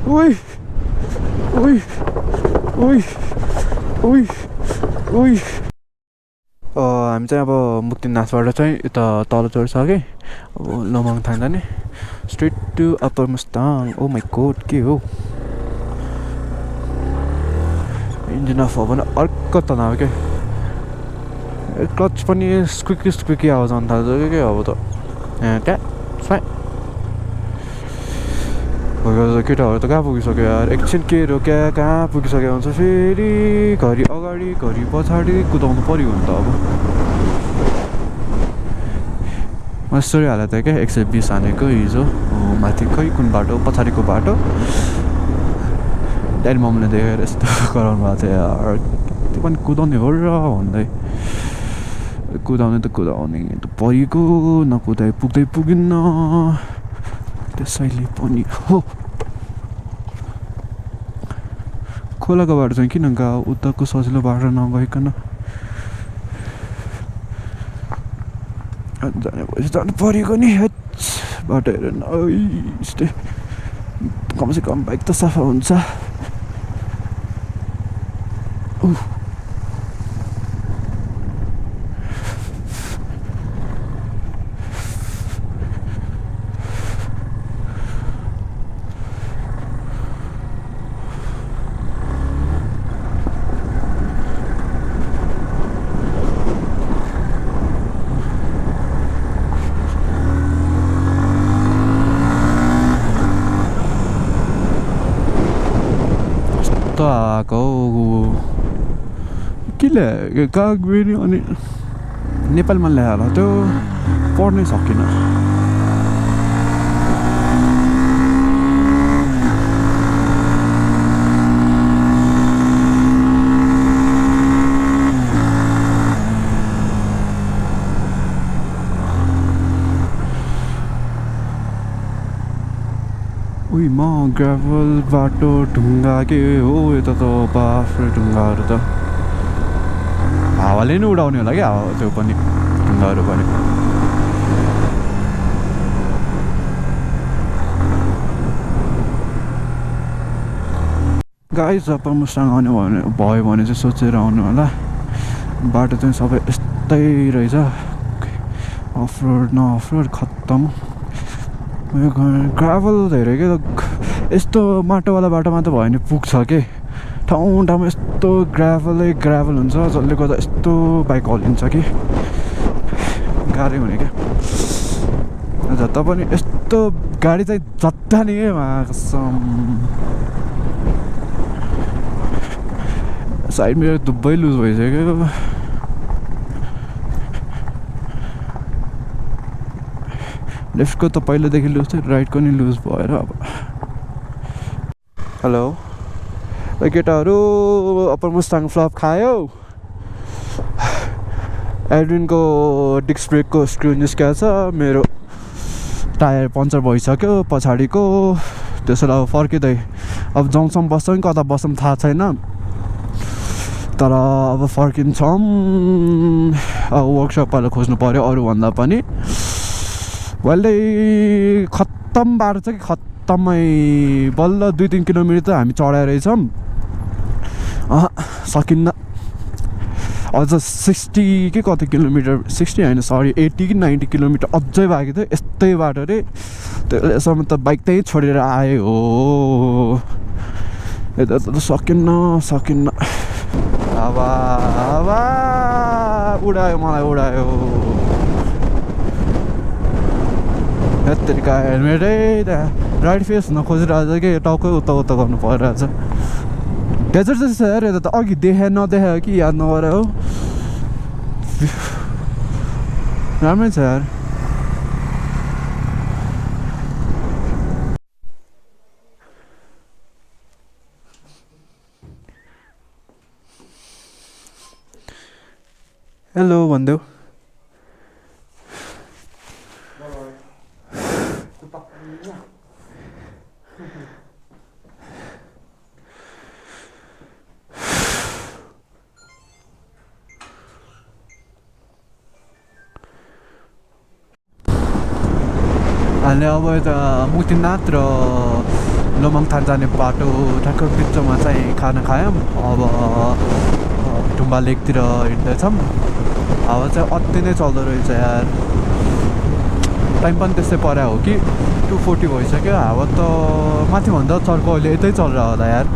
ओइ ओइ ओइ ओइ ओइ हामी चाहिँ अब मुक्तिनाथबाट चाहिँ यता तल चढिसक्यो अब लमङ थान जाने straight to upper Mustang oh my god के हो इन्जिन अफ हो भने अर्को तनाव के क्लच पनि स्क्विकी आवाज आउनु थाल्छ के अब त त्यहाँ केटाहरू त कहाँ पुगिसक्यो यार एकछिन के रोक्या कहाँ पुगिसक्यो हुन्छ फेरि घरि अगाडि घरि पछाडि कुदाउनु पऱ्यो भने त अब मसरी हालेको थियो क्या 120 हानेको हिजो माथि खै कुन बाटो पछाडिको बाटो ड्याडी मम्मीले देखेर यस्तो गराउनु भएको थियो यार त्यो पनि कुदाउने हो र भन्दै कुदाउने त परेको नकुदाइ पुगिन्न त्यसैले पनि हो खोलाको बाटो चाहिँ किन गाउँ उताको सजिलो बाटो नगइकन जानु परेको नि बाटो हेरेर न कमसेकम बाइक त सफा हुन्छ आएको के ल्यायो कागबेरी अनि नेपालमा ल्याएर त्यो पढ्नै सकिनँ उही म ग्राभल बाटो ढुङ्गा के हो यता त बाफ्रे ढुङ्गाहरू त हावाले नै उडाउने होला क्या त्यो पनि ढुङ्गाहरू पनि गाइस अप्पर मुस्ताङ आउने भयो भने चाहिँ सोचेर आउनु होला बाटो चाहिँ सबै यस्तै रहेछ अफरोड न अफरोड खत्तम ग्राभल धेरै के यस्तो माटोवाला बाटोमा त भयो भने पुग्छ के ठाउँ ठाउँमा यस्तो ग्राभल हुन्छ जसले गर्दा यस्तो बाइक हल्लिन्छ कि गाह्रै हुने क्या जता पनि यस्तो गाडी चाहिँ जता नि कसम साइड मेरो दुब्बै लुज भइसक्यो लेफ्टको त पहिलादेखि लुज थियो राइटको नि लुज भएर अब हेलो केटाहरू अप्पर मुस्ताङ फ्लप खायो एड्रिनको डिस्क ब्रेकको स्क्रु निस्किएको छ मेरो टायर पङ्चर भइसक्यो पछाडिको त्यसैले अब फर्किँदै अब जाउँछौँ बस्छौँ कता बस्छौँ थाहा छैन तर अब फर्किन्छौँ वर्कसपबाट खोज्नु पऱ्यो अरूभन्दा पनि वाल्दै खत्तम बाटो छ कि खत्तमै बल्ल 2-3 किलोमिटर त हामी चढाइरहेछौँ सकिन्न अझ 60 कि कति किलोमिटर 60 होइन सरी 80 कि 90 किलोमिटर अझै बाँकी थियो यस्तै बाटो रे त्यसैसम्म त बाइक त्यहीँ छोडेर आयो हो यता त सकिन्न अब उडायो मलाई उडायो यत्तिका हेलमेटै त्यहाँ राइट फेस हुन खोजिरहेको छ कि टाउकै उता गर्नु परिरहेछ डेजर्ट जस्तो छ यार यता त अघि नदेखायो कि याद नगरे हो राम्रै छ यार हेलो भनिदेऊ अहिले अब यता मुक्तिनाथ र लोमङथान जाने बाटो ठ्याक्क बिचमा चाहिँ खाना खायौँ अब ढुम्बा लेकतिर हिँड्दैछौँ हावा चाहिँ अति नै चल्दो रहेछ यार टाइम पनि त्यस्तै परे हो कि 2:40 भइसक्यो हावा त माथिभन्दा चर्को अहिले यतै चलेर होला यार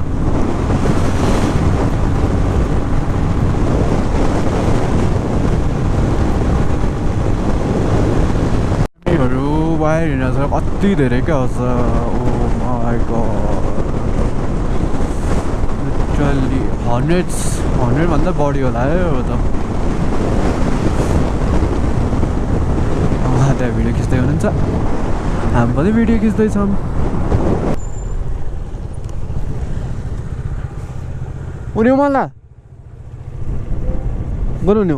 वायर हिँड्न छ कति धेरै क्या आउँछ ओ माई गॉड लिटरली 100 भन्दा बढी होला है हो त त्यहाँ भिडियो खिच्दै हुनुहुन्छ हामी पनि भिडियो खिच्दैछौँ उनी मलाई बोल्नु नि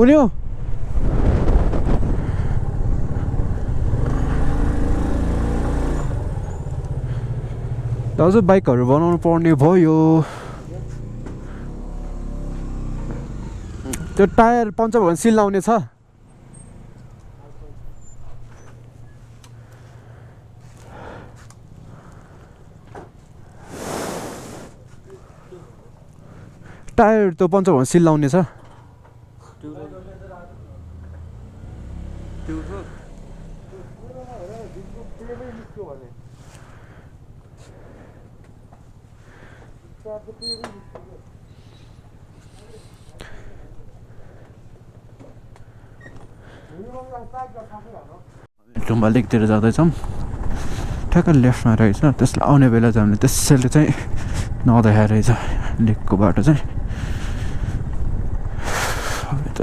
उनी हो दाजु बाइकहरू बनाउनु पर्ने भयो त्यो टायर पङ्चर भयो भने सिल लाउने छ टायर त्यो पङ्चर भयो भने सिल लाउने छ ढुम्बा लेकतिर जाँदैछौँ ठ्याक्क लेफ्टमा रहेछ त्यसलाई आउने बेला चाहिँ हामीले त्यसैले चाहिँ नदेखाएर रहेछ लेकको बाटो चाहिँ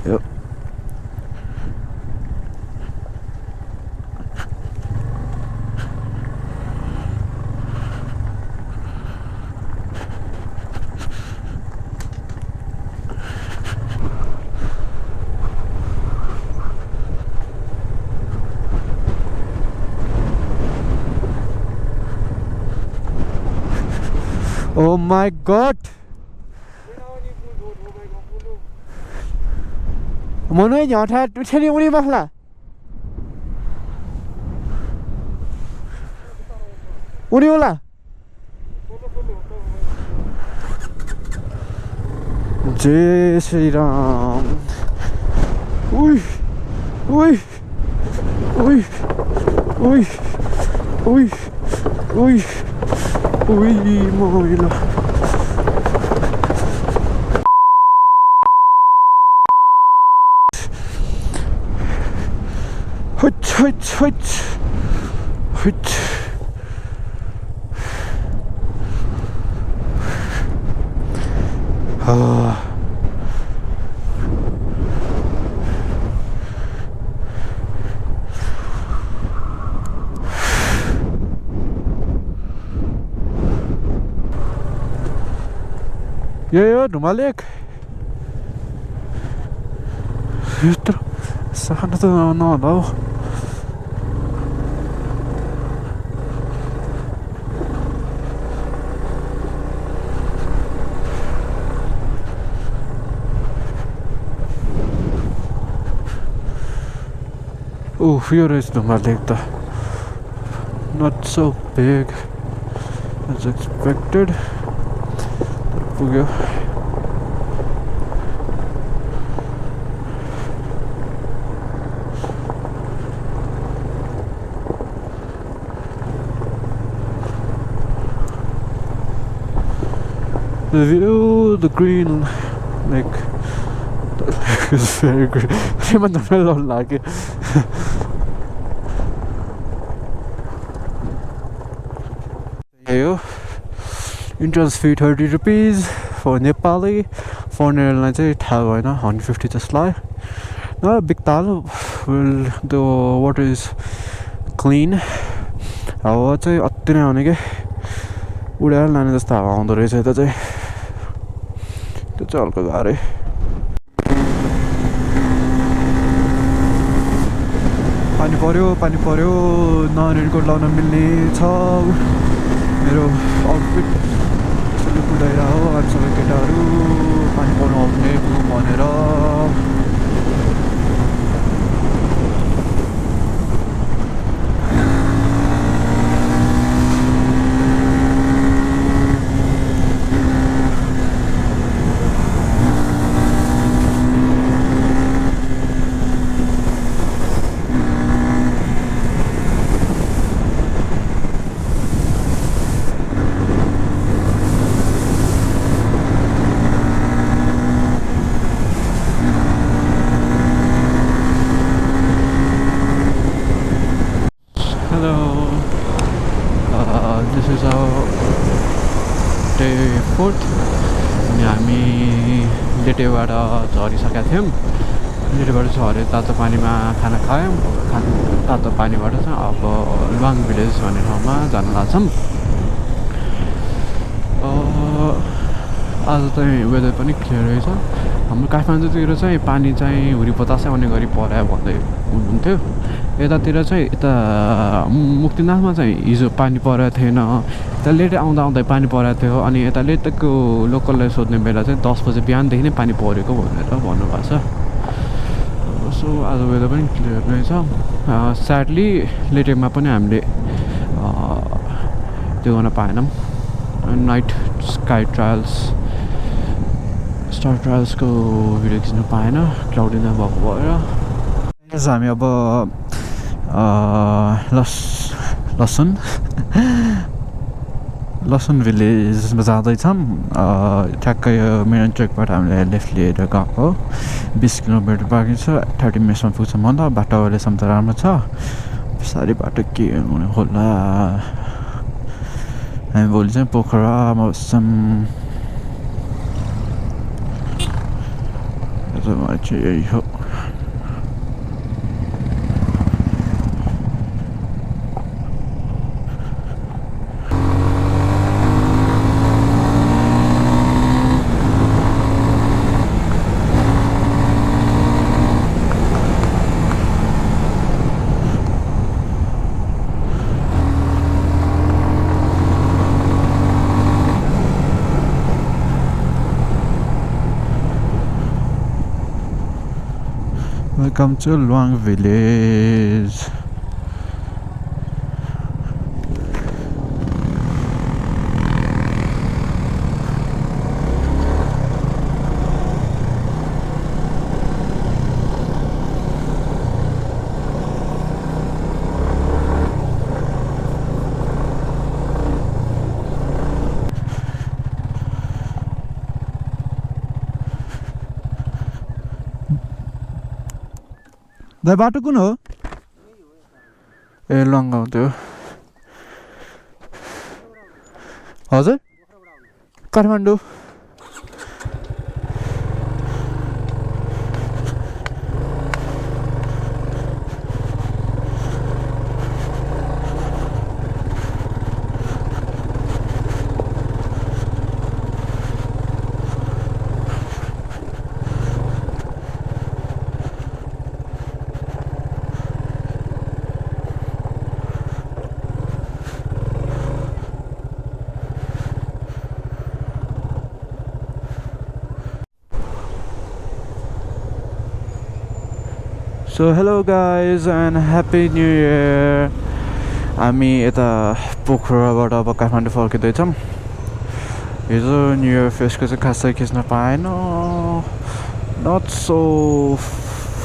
यो Oh my god! Mano nhỏ tha tu chani uni bakla. Uni ola. Jai Shri Ram. Ui. Ui. Ui. Ui. Ui. Ui. Ui, moila. Hut, hut, hut. Hut. Ah. Yo, Dhumba Lake. Yutro, sana to no no. Oh, here is Dhumba Lake. Not so big as expected. पुग्यो the view, the green lake, the lake is very green. I don't like it. Entrance fee 30 rupees for Nepali. Foreigner चाहिँ थाहा भएन 150 जस्तो लाग्यो न big tal will the water is clean हावा चाहिँ अति नै आउने के उडाएर लाने जस्तो हावा आउँदो रहेछ यता चाहिँ त्यो चाहिँ हल्का गाह्रै पानी पर्यो नानीहरुको लाउन मिल्ने छ मेरो आउटफिट कुदाइरा हो आज सबै केटाहरू पानी पर्नु आउने भनेर This is our day 4th अनि हामी लेटेबाट झरिसकेका थियौँ लेटेबाट झरे तातो पानीमा खाना खायौँ तातो पानीबाट चाहिँ अब लवाङ भिलेज भन्ने ठाउँमा जान लाग्छौँ आज चाहिँ वेदर पनि क्लियर रहेछ हाम्रो काठमाडौँतिर चाहिँ पानी चाहिँ हुरी बतासै आउने गरी परायो भन्दै हुनुहुन्थ्यो यतातिर चाहिँ यता मुक्तिनाथमा चाहिँ हिजो पानी परेको थिएन यता लेटे आउँदा आउँदै पानी परेको थियो अनि यता लेटेको लोकललाई सोध्ने बेला चाहिँ 10 बजे बिहानदेखि नै पानी परेको भनेर भन्नुभएको छ सो आज वेदर पनि क्लियर रहेछ स्याडली लेटेकमा पनि हामीले त्यो गर्न पाएनौँ नाइट स्काई ट्रायल्स स्टार ट्रायल्सको भिडियो खिच्नु पाएन क्लाउडी नभएको भएर हामी अब लसुन भिलेजमा जाँदैछौँ ठ्याक्कै मेन ट्रेकबाट हामीले लेफ्ट लिएर गएको 20 किलोमिटर बाँकी छ 30 मिनट्समा पुग्छौँ भन्दा बाटो अहिलेसम्म त राम्रो छ बिस्तारै बाटो के हुने होला हामी भोलि चाहिँ पोखरामा बस्छौँ चाहिँ यही हो Welcome to Lwang Village. दा बाटो कुन हो ए लङ्गाउ त्यो हजुर Kathmandu So hello guys and happy new year. हामी यता पोखराबाट अब काठमाडौँ फर्किँदैछौँ हिजो न्यू इयर फेस्टको चाहिँ खासै खिच्न पाएन not so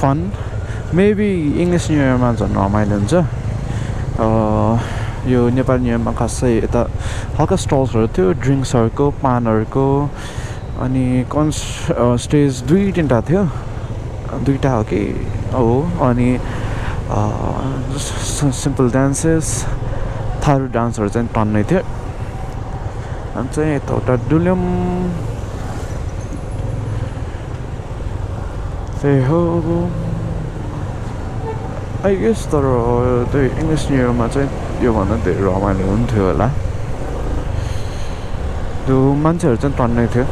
fun maybe English new इयरमा झन् रमाइलो हुन्छ यो नेपाली न्यू इयरमा खासै यता हल्का स्टल्सहरू थियो ड्रिङ्क्सहरूको पानहरूको अनि स्टेज 2-3टा थियो 2टा हो कि हो अनि सिम्पल डान्सेस थारू डान्सहरू चाहिँ टन्नै थियो अनि चाहिँ यताउता डुल्यौँ त्यही हो आई गेस तर त्यही इङ्ग्लिस न्यू इयरमा चाहिँ योभन्दा धेरै रमाइलो हुन्थ्यो होला त्यो मान्छेहरू चाहिँ टन्नै थियो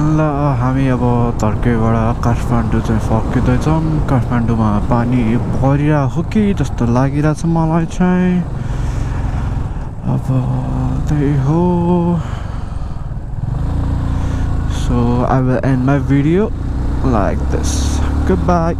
ल हामी अब धर्केबाट काठमाडौँ चाहिँ फर्किँदैछौँ काठमाडौँमा पानी परिरहेको हो कि जस्तो लागिरहेछ मलाई चाहिँ अब त्यही हो so I will end my video like this goodbye